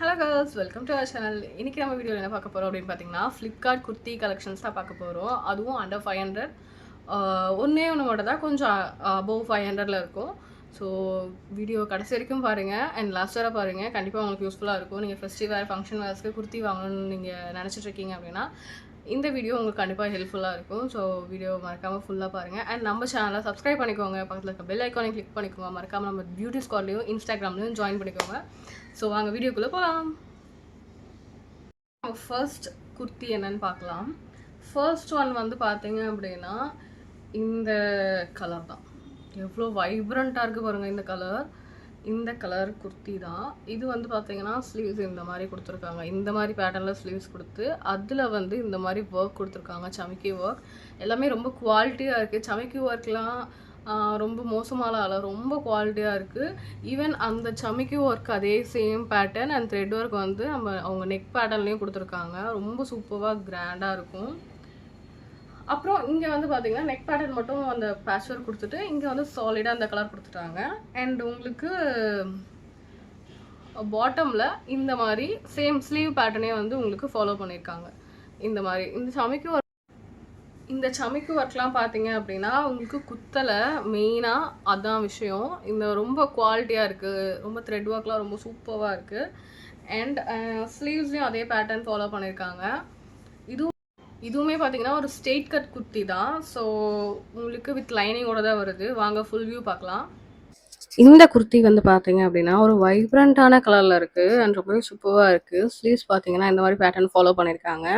Hello girls, welcome to our channel. இன்றைக்கி நம்ம வீடியோவில் என்ன பார்க்க போகிறோம் அப்படின்னு பார்த்தீங்கன்னா, ஃப்ளிப்கார்ட் குர்த்தி கலெக்ஷன்ஸ் தான் பார்க்க போகிறோம். அதுவும் அண்டர் 500. ஒன்றே ஒன்று மட்டும் தான் கொஞ்சம் அபவ் 500ல் இருக்கும். ஸோ வீடியோ கடைசி வரைக்கும் பாருங்கள் அண்ட் லாஸ்ட் வரை பாருங்கள். கண்டிப்பாக உங்களுக்கு யூஸ்ஃபுல்லாக இருக்கும். நீங்கள் ஃபெஸ்டிவ் வேர், ஃபங்க்ஷன் வேர்ஸ்க்கு குர்த்தி வாங்கணும்னு நீங்கள் நினச்சிட்ருக்கீங்க அப்படின்னா இந்த வீடியோ உங்களுக்கு கண்டிப்பாக ஹெல்ப்ஃபுல்லாக இருக்கும். ஸோ வீடியோ மறக்காமல் ஃபுல்லாக பாருங்கள் அண்ட் நம்ம சேனலை சப்ஸ்கிரைப் பண்ணிக்கோங்க. பக்கத்தில் இருக்க பெல் ஐக்கானை கிளிக் பண்ணிக்கோங்க. மறக்காமல் நம்ம பியூட்டி ஸ்குவாட்லையும் இன்ஸ்டாகிராம்லையும் ஜாயின் பண்ணிக்கோங்க. ஸோ வாங்க வீடியோக்குள்ளே போகலாம். ஃபர்ஸ்ட் குர்த்தி என்னன்னு பார்க்கலாம். ஃபர்ஸ்ட் ஒன் வந்து பார்த்தீங்க அப்படின்னா இந்த கலர் தான். எவ்வளோ வைப்ரண்ட்டாக இருக்குது பாருங்கள் இந்த கலர். இந்த கலர் குர்த்தி தான். இது வந்து பார்த்தீங்கன்னா ஸ்லீவ்ஸ் இந்த மாதிரி கொடுத்துருக்காங்க. இந்த மாதிரி பேட்டர்னில் ஸ்லீவ்ஸ் கொடுத்து அதில் வந்து இந்த மாதிரி ஒர்க் கொடுத்துருக்காங்க. சமிக்கி ஒர்க் எல்லாமே ரொம்ப குவாலிட்டியாக இருக்குது. சமிக்கி ஒர்க்லாம் ரொம்ப மோசமான ரொம்ப குவாலிட்டியாக இருக்குது. ஈவன் அந்த சமிக்கி ஒர்க் அதே same pattern and thread work வந்து அவங்க நெக் பேட்டர்ன்லேயும் கொடுத்துருக்காங்க. ரொம்ப சூப்பராக கிராண்டாக இருக்கும். அப்புறம் இங்கே வந்து பார்த்தீங்கன்னா நெக் பேட்டர்ன் மட்டும் அந்த பேட்ச் ஒர்க் கொடுத்துட்டு இங்கே வந்து சாலிடாக அந்த கலர் கொடுத்துட்டாங்க. அண்ட் உங்களுக்கு பாட்டமில் இந்த மாதிரி சேம் ஸ்லீவ் பேட்டர்னே வந்து உங்களுக்கு ஃபாலோ பண்ணியிருக்காங்க. இந்த மாதிரி இந்த சமிக்கு ஒர்க்லாம் பார்த்தீங்க அப்படின்னா உங்களுக்கு குத்தலை மெயினாக அதான் விஷயம். இந்த ரொம்ப குவாலிட்டியாக இருக்குது. ரொம்ப த்ரெட் ஒர்க்லாம் ரொம்ப சூப்பராக இருக்குது. அண்ட் ஸ்லீவ்ஸ்லேயும் அதே பேட்டர்ன் ஃபாலோ பண்ணியிருக்காங்க. இதுவுமே பார்த்தீங்கன்னா ஒரு ஸ்ட்ரெயிட் கட் குர்த்தி தான். ஸோ உங்களுக்கு வித் லைனிங்கோட தான் வருது. வாங்க ஃபுல் வியூ பார்க்கலாம். இந்த குர்த்தி வந்து பார்த்தீங்க அப்படின்னா ஒரு வைப்ரண்ட்டான கலரில் இருக்குது அண்ட் ரொம்பவே சூப்பராக இருக்குது. ஸ்லீவ்ஸ் பார்த்தீங்கன்னா இந்த மாதிரி பேட்டர்ன் ஃபாலோ பண்ணியிருக்காங்க.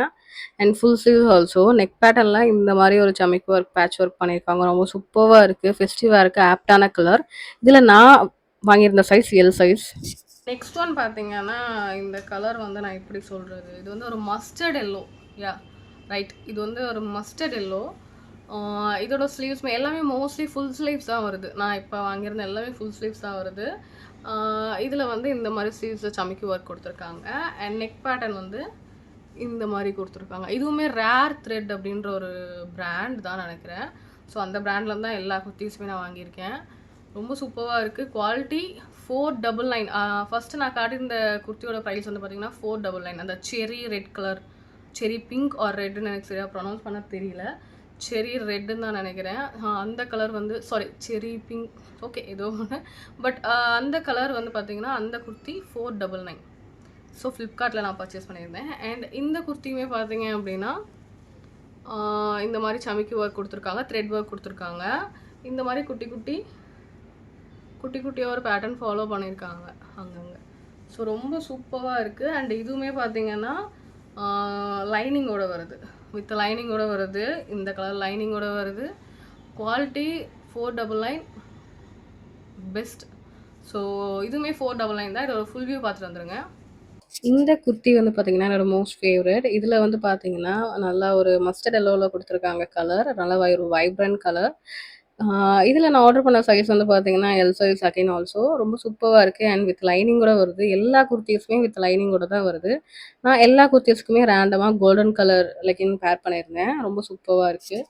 And full sleeves also neck பேட்டர்னில் இந்த மாதிரி ஒரு சமிக் ஒர்க் பேட்ச் ஒர்க் பண்ணியிருக்காங்க. ரொம்ப சூப்பராக இருக்குது. ஃபெஸ்டிவாக இருக்குது. ஆப்டான கலர். இதில் நான் வாங்கியிருந்த size L size. Next one பார்த்தீங்கன்னா இந்த கலர் வந்து நான் எப்படி சொல்கிறது, இது வந்து ஒரு மஸ்டர்ட் எல்லோ. யா ரைட், இது வந்து ஒரு மஸ்டர்ட் எல்லோ. இதோட ஸ்லீவ்ஸ்மே எல்லாமே மோஸ்ட்லி ஃபுல் ஸ்லீவ்ஸ் தான் வருது. நான் இப்போ வாங்கியிருந்த எல்லாமே ஃபுல் ஸ்லீவ்ஸ் தான் வருது. இதில் வந்து இந்த மாதிரி ஸ்லீவ்ஸில் சமிக்கி ஒர்க் கொடுத்துருக்காங்க. அண்ட் நெக் பேட்டர்ன் வந்து இந்த மாதிரி கொடுத்துருக்காங்க. இதுவுமே ரேர் த்ரெட் அப்படின்ற ஒரு பிராண்ட் தான் நினைக்கிறேன். ஸோ அந்த பிராண்டில் தான் எல்லா குர்த்திஸுமே நான் வாங்கியிருக்கேன். ரொம்ப சூப்பராக இருக்குது. குவாலிட்டி 499. ஃபஸ்ட்டு நான் காட்டியிருந்த குர்த்தியோட ப்ரைஸ் வந்து பார்த்தீங்கன்னா 499. அந்த செரி ரெட் கலர், செரி பிங்க் ஆர் ரெட்டுன்னு எனக்கு சரியாக ப்ரொனவுன்ஸ் பண்ண தெரியல. செரி ரெட்டுன்னு தான் நினைக்கிறேன். அந்த கலர் வந்து சாரி செரி பிங்க், ஓகே ஏதோ ஒன்று. பட் அந்த கலர் வந்து பார்த்தீங்கன்னா அந்த குர்த்தி 499. ஸோ ஃப்ளிப்கார்ட்டில் நான் பர்ச்சேஸ் பண்ணியிருந்தேன். அண்ட் இந்த குர்த்தியுமே பார்த்தீங்க அப்படின்னா இந்த மாதிரி சமிக்கி ஒர்க் கொடுத்துருக்காங்க. த்ரெட் ஒர்க் கொடுத்துருக்காங்க. இந்த மாதிரி குட்டி குட்டியாக ஒரு பேட்டர்ன் ஃபாலோ பண்ணியிருக்காங்க அங்கங்கே. ஸோ ரொம்ப சூப்பராக இருக்குது. அண்ட் இதுவுமே பார்த்தீங்கன்னா லைனிங்கோட வருது. வித் லைனிங்கோட வருது. இந்த கலர் லைனிங்கோட வருது. Quality 499 best. ஸோ இதுவுமே 499 தான். இதோட ஃபுல் வியூ பார்த்துட்டு வந்துருங்க. இந்த குர்த்தி வந்து பார்த்தீங்கன்னா என்னோட மோஸ்ட் ஃபேவரட். இதில் வந்து பார்த்தீங்கன்னா நல்லா ஒரு மஸ்டர்ட் எல்லோவில் கொடுத்துருக்காங்க கலர். நல்லா ஒரு வைப்ரண்ட் கலர். இதில் நான் ஆர்டர் பண்ண சைஸ் வந்து பார்த்தீங்கன்னா எல் சைஸ் அகைன் ஆல்சோ. ரொம்ப சூப்பராக இருக்குது. அண்ட் வித் லைனிங்கோட வருது. எல்லா குர்த்திஸுமே வித் லைனிங்கோட தான் வருது. நான் எல்லா குர்த்திஸ்க்குமே ரேண்டமாக கோல்டன் கலர் லெக்கின் பேர் பண்ணியிருந்தேன். ரொம்ப சூப்பராக இருக்குது.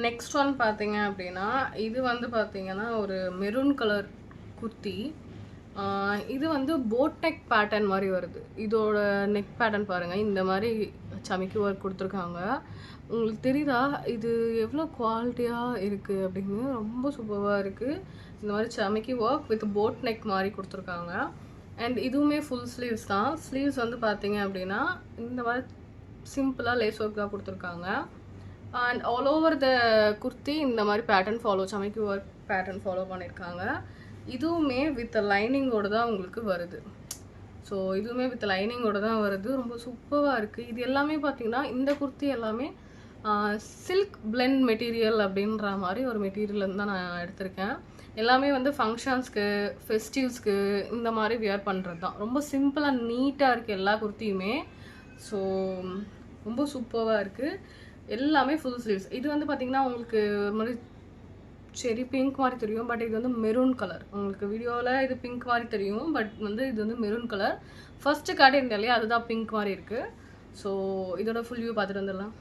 நெக்ஸ்ட் ஒன் பார்த்தீங்க அப்படின்னா இது வந்து பார்த்தீங்கன்னா ஒரு மெரூன் கலர் குர்த்தி. இது வந்து போட் நெக் பேட்டர்ன் மாதிரி வருது. இதோட நெக் பேட்டர்ன் பாருங்கள். இந்த மாதிரி சமிக்கி ஒர்க் கொடுத்துருக்காங்க. உங்களுக்கு தெரியுதா இது எவ்வளோ குவாலிட்டியாக இருக்குது அப்படின்னு? ரொம்ப சூப்பராக இருக்குது. இந்த மாதிரி சமிக்கி ஒர்க் வித் போட் நெக் மாதிரி கொடுத்துருக்காங்க. அண்ட் இதுவுமே ஃபுல் ஸ்லீவ்ஸ் தான். ஸ்லீவ்ஸ் வந்து பார்த்தீங்க அப்படின்னா இந்த மாதிரி சிம்பிளாக லேஸ் ஒர்க் தான் கொடுத்துருக்காங்க. And all over the kurti இந்த மாதிரி பேட்டர்ன் ஃபாலோ, சமிக்கி ஒர்க் பேட்டர்ன் ஃபாலோ பண்ணியிருக்காங்க. இதுவுமே வித் லைனிங்கோடு தான் உங்களுக்கு வருது. ஸோ இதுவுமே வித் லைனிங்கோடு தான் வருது. ரொம்ப சூப்பராக இருக்குது. இது எல்லாமே பார்த்திங்கன்னா இந்த குர்த்தி எல்லாமே சில்க் பிளெண்ட் மெட்டீரியல் அப்படின்ற மாதிரி ஒரு மெட்டீரியல் தான் நான் எடுத்திருக்கேன். எல்லாமே வந்து ஃபங்க்ஷன்ஸ்க்கு, ஃபெஸ்டிவ்ஸ்க்கு இந்த மாதிரி வியர் பண்ணுறது தான். ரொம்ப சிம்பிளாக நீட்டாக இருக்குது எல்லா குர்த்தியுமே. ஸோ ரொம்ப சூப்பராக இருக்குது. எல்லாமே ஃபுல் ஸ்லீவ்ஸ். இது வந்து பார்த்திங்கன்னா உங்களுக்கு ஒரு மாதிரி செரி பிங்க் மாதிரி தெரியும். பட் இது வந்து மெரூன் கலர். உங்களுக்கு வீடியோவில் இது பிங்க் மாதிரி தெரியும். பட் வந்து இது வந்து மெரூன் கலர். ஃபஸ்ட்டு காட்டியிருந்தேன் இல்லையா, அதுதான் பிங்க் மாதிரி இருக்குது. ஸோ இதோட ஃபுல் வியூ பார்த்துட்டு வந்துடலாம்.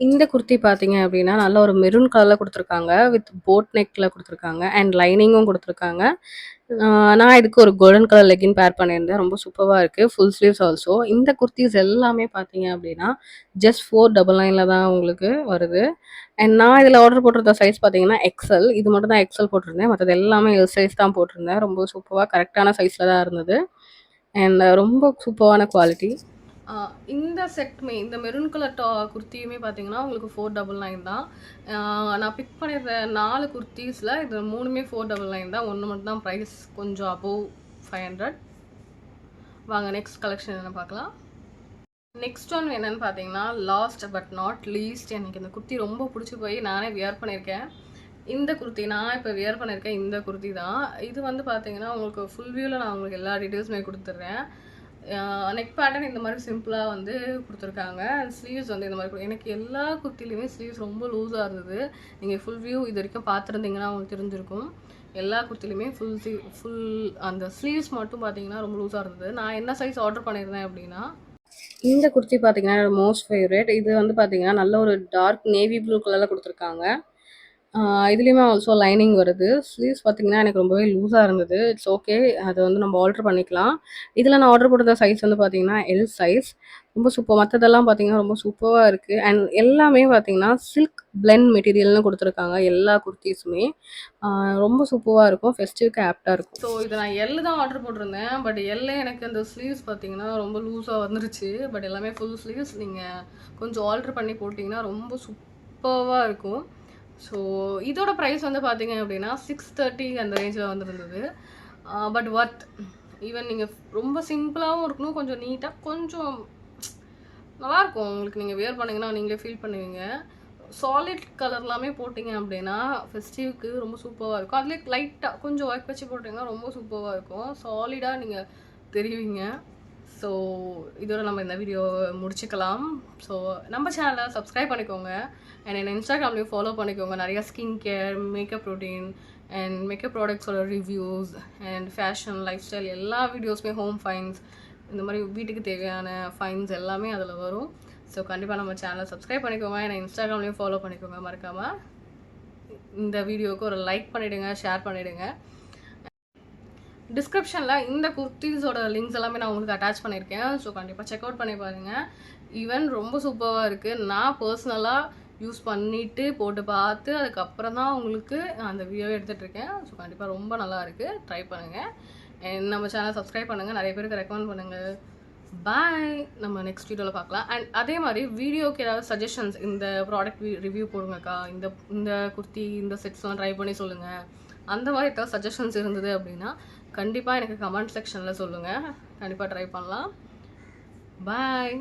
இந்த குர்த்தி பார்த்தீங்க அப்படின்னா, நல்ல ஒரு மெரூன் கலர்ல குடுத்துருக்காங்க. வித் போட் நெக்ல குடுத்துருக்காங்க. அண்ட் லைனிங்கும் குடுத்துருக்காங்க. ஆ நான் இதுக்கு ஒரு கோல்டன் கலர் லெக்கின் பேர் பண்ணியிருந்தேன். ரொம்ப சூப்பர்வா இருக்கு. Full sleeves also. இந்த குர்தீஸ் எல்லாமே பார்த்தீங்க அப்படின்னா, ஜஸ்ட் 499ல தான் உங்களுக்கு வருது. அண்ட் நான் இதில ஆர்டர் போட்டிருந்த சைஸ் பார்த்தீங்கன்னா, எக்ஸ்எல். இது மட்டும் தான் எக்ஸ்எல் போட்டிருந்தேன். மத்தது எல்லாமே எல் சைஸ் தான் போட்டிருந்தேன். ரொம்ப சூப்பர்வா கரெக்ட்டான சைஸ்ல தான் இருந்தது. அண்ட் ரொம்ப சூப்பர்வான குவாலிட்டி. இந்த செட்டுமே இந்த மெரூன் கலர் குர்த்தியுமே பார்த்தீங்கன்னா உங்களுக்கு 499 தான். நான் பிக் பண்ணியிருந்த 4 குர்த்தீஸில் இது 3மே 499 தான். ஒன்று மட்டும் தான் ப்ரைஸ் கொஞ்சம் அபோவ் 500. வாங்க நெக்ஸ்ட் கலெக்ஷன் என்ன பார்க்கலாம். நெக்ஸ்ட் ஒன் என்னன்னு பார்த்தீங்கன்னா, லாஸ்ட் பட் நாட் லீஸ்ட், எனக்கு இந்த குர்த்தி ரொம்ப பிடிச்சி போய் நானே வியர் பண்ணியிருக்கேன். இந்த குர்த்தி நான் இப்போ வியர் பண்ணியிருக்கேன். இந்த குர்த்தி தான். இது வந்து பார்த்தீங்கன்னா உங்களுக்கு ஃபுல் வியூவில் நான் உங்களுக்கு எல்லா டீட்டெயில்ஸுமே கொடுத்துட்றேன். நெக் பேட்டர்ன் இந்த மாதிரி சிம்பிளாக வந்து கொடுத்துருக்காங்க. ஸ்லீவ்ஸ் வந்து இந்த மாதிரி எனக்கு எல்லா குர்த்திலையுமே ஸ்லீவ்ஸ் ரொம்ப லூஸாக இருந்தது. நீங்கள் ஃபுல் வியூ இது வரைக்கும் பார்த்துருந்தீங்கன்னா உங்களுக்கு தெரிஞ்சிருக்கும். எல்லா குர்த்திலையுமே ஃபுல் அந்த ஸ்லீவ்ஸ் மட்டும் பார்த்தீங்கன்னா ரொம்ப லூஸாக இருந்தது. நான் என்ன சைஸ் ஆர்டர் பண்ணியிருந்தேன் அப்படின்னா, இந்த குர்த்தி பார்த்தீங்கன்னா என்னோட மோஸ்ட் ஃபேவரட். இது வந்து பார்த்தீங்கன்னா நல்ல ஒரு டார்க் நேவி ப்ளூ கலரில் கொடுத்துருக்காங்க. இதுலேயுமே ஆல்சோ லைனிங் வருது. ஸ்லீவ்ஸ் பார்த்தீங்கன்னா எனக்கு ரொம்பவே லூஸாக இருந்தது. It's okay. அதை வந்து நம்ம ஆல்டர் பண்ணிக்கலாம். இதில் நான் ஆர்டர் போட்டிருந்த சைஸ் வந்து பார்த்தீங்கன்னா எல் சைஸ். ரொம்ப சூப்பர். மற்றதெல்லாம் பார்த்தீங்கன்னா ரொம்ப சூப்பராக இருக்குது. அண்ட் எல்லாமே பார்த்தீங்கன்னா சில்க் பிளெண்ட் மெட்டீரியல்னு கொடுத்துருக்காங்க எல்லா குர்த்தீஸுமே. ரொம்ப சூப்பராக இருக்கும். ஃபெஸ்டிவ்க்கு ஆப்டாக இருக்கும். ஸோ இதை நான் எல் தான் ஆர்டர் போட்டிருந்தேன். பட் எல்ல எனக்கு அந்த ஸ்லீவ்ஸ் பார்த்தீங்கன்னா ரொம்ப லூஸாக வந்துருச்சு. பட் எல்லாமே ஃபுல் ஸ்லீவ்ஸ். நீங்கள் கொஞ்சம் ஆல்டர் பண்ணி போட்டிங்கன்னா ரொம்ப சூப்பராக இருக்கும். ஸோ இதோட ப்ரைஸ் வந்து பார்த்தீங்க அப்படின்னா 630 அந்த ரேஞ்சில் வந்துருந்தது. But worth. ஈவன் நீங்கள் ரொம்ப சிம்பிளாகவும் இருக்கணும், கொஞ்சம் நீட்டாக கொஞ்சம் நல்லாயிருக்கும். உங்களுக்கு நீங்கள் வியர் பண்ணிங்கன்னா நீங்களே ஃபீல் பண்ணுவீங்க. சாலிட் கலர் எல்லாமே போட்டிங்க அப்படின்னா ஃபெஸ்டிவ்க்கு ரொம்ப சூப்பராக இருக்கும். அதுலேயே லைட்டாக கொஞ்சம் ஒர்க் வச்சு போட்டிங்கன்னா ரொம்ப சூப்பராக இருக்கும். சாலிடாக நீங்கள் தெரிவிங்க. ஸோ இதோட நம்ம இந்த வீடியோ முடிச்சுக்கலாம். ஸோ நம்ம சேனலை சப்ஸ்கிரைப் பண்ணிக்கோங்க. அண்ட் என்ன இன்ஸ்டாகிராம்லேயும் ஃபாலோ பண்ணிக்கோங்க. நிறையா skin care, makeup routine and makeup ப்ராடக்ட்ஸோட reviews and fashion, lifestyle எல்லா வீடியோஸுமே, ஹோம் ஃபைன்ஸ், இந்த மாதிரி வீட்டுக்கு தேவையான ஃபைன்ஸ் எல்லாமே அதில் வரும். ஸோ கண்டிப்பாக நம்ம சேனலை சப்ஸ்கிரைப் பண்ணிக்கோங்க. என்னை இன்ஸ்டாகிராம்லேயும் ஃபாலோ பண்ணிக்கோங்க. மறக்காமல் இந்த வீடியோவுக்கு ஒரு லைக் பண்ணிவிடுங்க, ஷேர் பண்ணிவிடுங்க. டிஸ்கிரிப்ஷனில் இந்த குர்த்தீஸோட லிங்க்ஸ் எல்லாமே நான் உங்களுக்கு அட்டாச் பண்ணியிருக்கேன். ஸோ கண்டிப்பாக செக் அவுட் பண்ணி பாருங்கள். ஈவன் ரொம்ப சூப்பராக இருக்குது. நான் பர்சனலாக யூஸ் பண்ணிவிட்டு போட்டு பார்த்து அதுக்கப்புறம் தான் உங்களுக்கு அந்த வீடியோவை எடுத்துகிட்ருக்கேன். ஸோ கண்டிப்பாக ரொம்ப நல்லா இருக்குது. ட்ரை பண்ணுங்கள். நம்ம சேனலை சப்ஸ்கிரைப் பண்ணுங்கள். நிறைய பேருக்கு ரெக்கமெண்ட் பண்ணுங்கள். பாய். நம்ம நெக்ஸ்ட் வீடியோவில் பார்க்கலாம். அண்ட் அதே மாதிரி வீடியோக்கு ஏதாவது சஜஷன்ஸ், இந்த ப்ராடக்ட் ரிவ்யூ போடுங்கக்கா, இந்த குர்த்தி இந்த செட்ஸ்லாம் ட்ரை பண்ணி சொல்லுங்கள், அந்த மாதிரி ஏதாவது சஜஷன்ஸ் இருந்தது அப்படின்னா கண்டிப்பாக எனக்கு கமெண்ட் செக்ஷனில் சொல்லுங்கள். கண்டிப்பாக ட்ரை பண்ணலாம். பாய்.